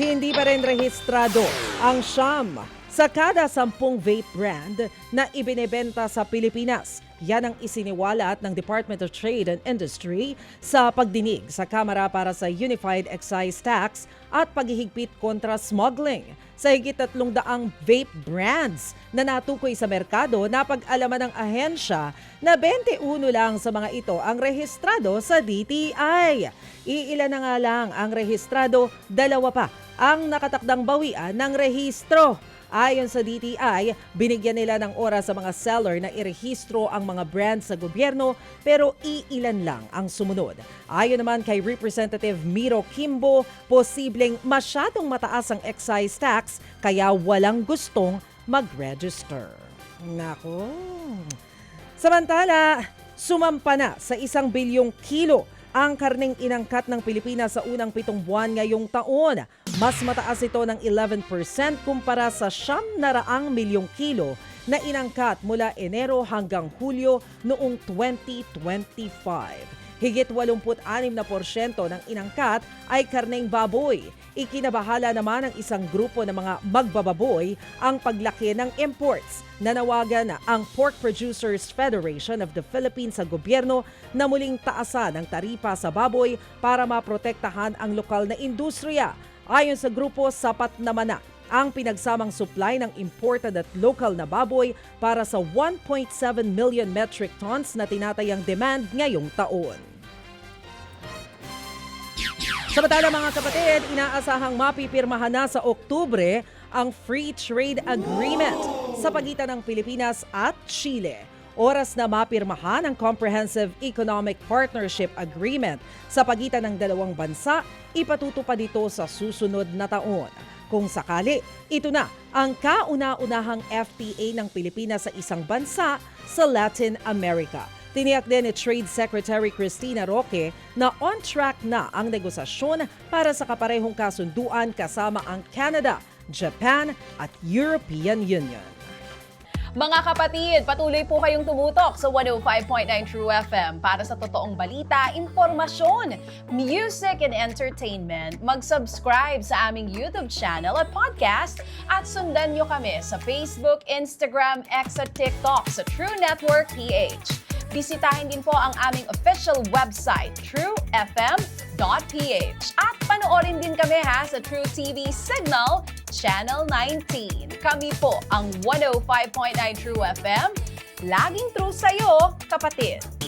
hindi pa rin rehistrado ang siyam sa kada 10 vape brand na ibinebenta sa Pilipinas. Yan ang isiniwalat ng Department of Trade and Industry sa pagdinig sa Kamara para sa Unified Excise Tax at paghihigpit kontra smuggling. Sa higit 300 vape brands na natukoy sa merkado, napag-alaman ng ahensya na 21 lang sa mga ito ang rehistrado sa DTI. Iilan na nga lang ang rehistrado, 2 pa ang nakatakdang bawian ng rehistro. Ayon sa DTI, binigyan nila ng oras sa mga seller na irehistro ang mga brands sa gobyerno pero iilan lang ang sumunod. Ayon naman kay Representative Miro Kimbo, posibleng masyadong mataas ang excise tax kaya walang gustong mag-register. Nako. Samantala, sumampa na sa 1 bilyong kilo ang karneng inangkat ng Pilipinas sa unang 7 buwan ngayong taon. Mas mataas ito ng 11% kumpara sa 900 milyong kilo na inangkat mula Enero hanggang Hulyo noong 2025. Higit 86% ng inangkat ay karneng baboy. Ikinabahala naman ng isang grupo ng mga magbababoy ang paglaki ng imports. Nanawagan ang Pork Producers Federation of the Philippines sa gobyerno na muling taasan ang taripa sa baboy para maprotektahan ang lokal na industriya. Ayon sa grupo, sapat naman na ang pinagsamang supply ng imported at local na baboy para sa 1.7 million metric tons na tinatayang demand ngayong taon. Samantala mga kapatid, inaasahang mapipirmahan na sa Oktubre ang Free Trade Agreement sa pagitan ng Pilipinas at Chile. Oras na mapirmahan ang Comprehensive Economic Partnership Agreement sa pagitan ng dalawang bansa, ipatutupad ito sa susunod na taon. Kung sakali, ito na ang kauna-unahang FTA ng Pilipinas sa isang bansa sa Latin America. Tiniyak din ni Trade Secretary Cristina Roque na on track na ang negosasyon para sa kaparehong kasunduan kasama ang Canada, Japan at European Union. Mga kapatid, patuloy po kayong tumutok sa 105.9 True FM para sa totoong balita, impormasyon, music and entertainment. Mag-subscribe sa aming YouTube channel at podcast at sundan nyo kami sa Facebook, Instagram, X at TikTok sa True Network PH. Bisitahin din po ang aming official website, truefm.ph. At panoorin din kami sa True TV Signal, Channel 19. Kami po ang 105.9 True FM. Laging true sa'yo, kapatid.